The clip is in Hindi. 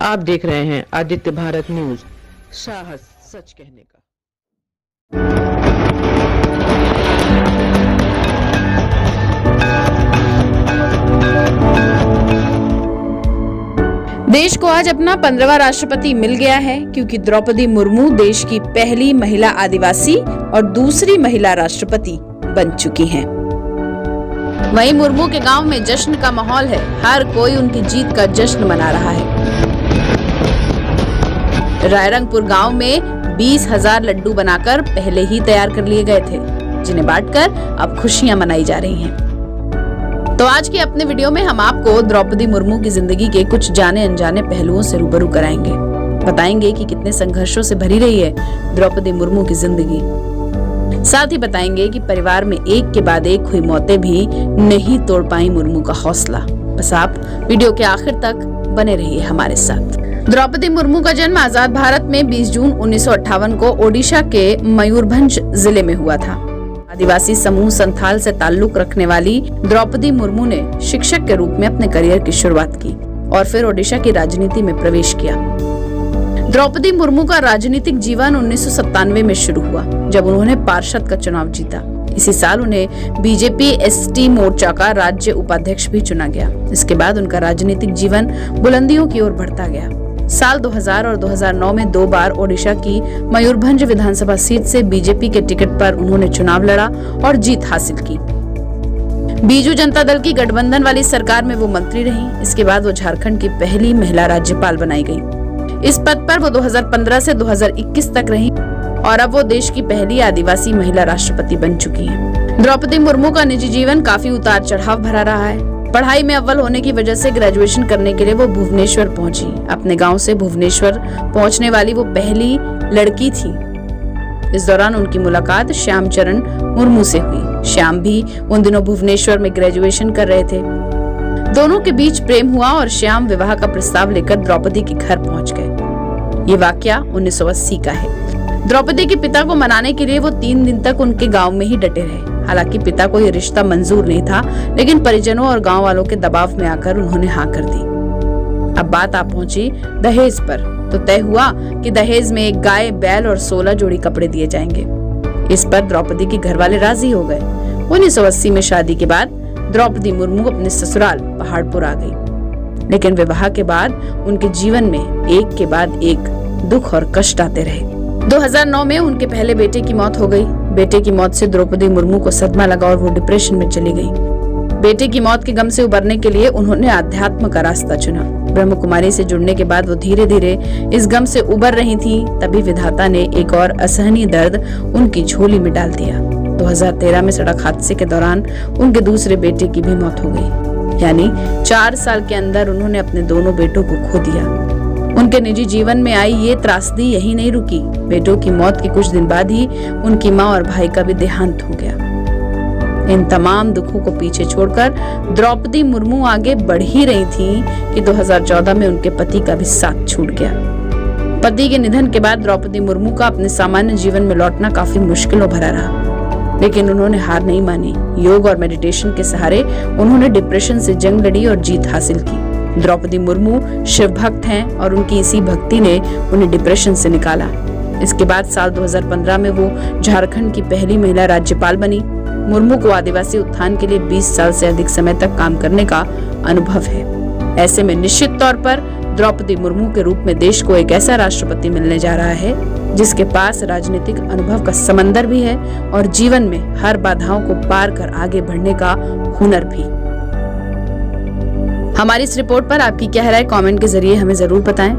आप देख रहे हैं आदित्य भारत न्यूज, साहस सच कहने का। देश को आज अपना 15वां राष्ट्रपति मिल गया है, क्योंकि द्रौपदी मुर्मू देश की पहली महिला आदिवासी और दूसरी महिला राष्ट्रपति बन चुकी हैं। वहीं मुर्मू के गांव में जश्न का माहौल है, हर कोई उनकी जीत का जश्न मना रहा है। रायरंगपुर गांव में 20,000 लड्डू बनाकर पहले ही तैयार कर लिए गए थे, जिन्हें बांटकर अब खुशियां मनाई जा रही हैं। तो आज के अपने वीडियो में हम आपको द्रौपदी मुर्मू की जिंदगी के कुछ जाने अनजाने पहलुओं से रूबरू कराएंगे। बताएंगे कि कितने संघर्षों से भरी रही है द्रौपदी मुर्मू की जिंदगी। साथ ही बताएंगे कि परिवार में एक के बाद एक हुई मौतें भी नहीं तोड़ पाई मुर्मू का हौसला। बस आप वीडियो के आखिर तक बने रहिए हमारे साथ। द्रौपदी मुर्मू का जन्म आजाद भारत में 20 जून 1958 को ओडिशा के मयूरभंज जिले में हुआ था। आदिवासी समूह संथाल से ताल्लुक रखने वाली द्रौपदी मुर्मू ने शिक्षक के रूप में अपने करियर की शुरुआत की और फिर ओडिशा की राजनीति में प्रवेश किया। द्रौपदी मुर्मू का राजनीतिक जीवन 1997 में शुरू हुआ, जब उन्होंने पार्षद का चुनाव जीता। इसी साल उन्हें बीजेपी एसटी मोर्चा का राज्य उपाध्यक्ष भी चुना गया। इसके बाद उनका राजनीतिक जीवन बुलंदियों की ओर बढ़ता गया। साल 2000 और 2009 में 2 बार ओडिशा की मयूरभंज विधानसभा सीट से बीजेपी के टिकट पर उन्होंने चुनाव लड़ा और जीत हासिल की। बीजू जनता दल की गठबंधन वाली सरकार में वो मंत्री रही। इसके बाद वो झारखंड की पहली महिला राज्यपाल बनाई गई। इस पद पर वो 2015 से 2021 तक रही और अब वो देश की पहली आदिवासी महिला राष्ट्रपति बन चुकी हैं। द्रौपदी मुर्मू का निजी जीवन काफी उतार चढ़ाव भरा रहा है। पढ़ाई में अव्वल होने की वजह से ग्रेजुएशन करने के लिए वो भुवनेश्वर पहुंची। अपने गांव से भुवनेश्वर पहुंचने वाली वो पहली लड़की थी। इस दौरान उनकी मुलाकात श्याम चरण मुर्मू से हुई। श्याम भी उन दिनों भुवनेश्वर में ग्रेजुएशन कर रहे थे। दोनों के बीच प्रेम हुआ और श्याम विवाह का प्रस्ताव लेकर द्रौपदी के घर पहुंच गए। ये वाकया 1980 का है। द्रौपदी के पिता को मनाने के लिए वो 3 दिन तक उनके गांव में ही डटे रहे। हालांकि पिता को ये रिश्ता मंजूर नहीं था, लेकिन परिजनों और गांव वालों के दबाव में आकर उन्होंने हाँ कर दी। अब बात आ पहुंची दहेज पर, तो तय हुआ कि दहेज में एक गाय, बैल और 16 जोड़ी कपड़े दिए जाएंगे। इस पर द्रौपदी के घर वाले राजी हो गए। 1980 में शादी के बाद द्रौपदी मुर्मू अपने ससुराल पहाड़पुर आ गई, लेकिन विवाह के बाद उनके जीवन में एक के बाद एक दुख और कष्ट आते रहे। 2009 में उनके पहले बेटे की मौत हो गई। बेटे की मौत से द्रौपदी मुर्मू को सदमा लगा और वो डिप्रेशन में चली गई। बेटे की मौत के गम से उबरने के लिए उन्होंने अध्यात्म का रास्ता चुना। ब्रह्म कुमारी से जुड़ने के बाद वो धीरे धीरे इस गम से उबर रही थी। तभी विधाता ने एक और असहनीय दर्द उनकी झोली में डाल दिया। 2013 में सड़क हादसे के दौरान उनके दूसरे बेटे की भी मौत हो गई। यानी 4 साल के अंदर उन्होंने अपने दोनों बेटों को खो दिया। उनके निजी जीवन में आई ये त्रासदी यही नहीं रुकी। बेटों की मौत के कुछ दिन बाद ही उनकी मां और भाई का भी देहांत हो गया। इन तमाम दुखों को पीछे छोड़कर द्रौपदी मुर्मू आगे बढ़ ही रही थी कि 2014 में उनके पति का भी साथ छूट गया। पति के निधन के बाद द्रौपदी मुर्मू का अपने सामान्य जीवन में लौटना काफी मुश्किलों भरा रहा, लेकिन उन्होंने हार नहीं मानी। योग और मेडिटेशन के सहारे उन्होंने डिप्रेशन से जंग लड़ी और जीत हासिल की। द्रौपदी मुर्मू शिव भक्त हैं और उनकी इसी भक्ति ने उन्हें डिप्रेशन से निकाला। इसके बाद साल 2015 में वो झारखंड की पहली महिला राज्यपाल बनी। मुर्मू को आदिवासी उत्थान के लिए 20 साल से अधिक समय तक काम करने का अनुभव है। ऐसे में निश्चित तौर पर द्रौपदी मुर्मू के रूप में देश को एक ऐसा राष्ट्रपति मिलने जा रहा है जिसके पास राजनीतिक अनुभव का समंदर भी है और जीवन में हर बाधाओं को पार कर आगे बढ़ने का हुनर भी। हमारी इस रिपोर्ट पर आपकी क्या राय कमेंट के जरिए हमें जरूर बताएं।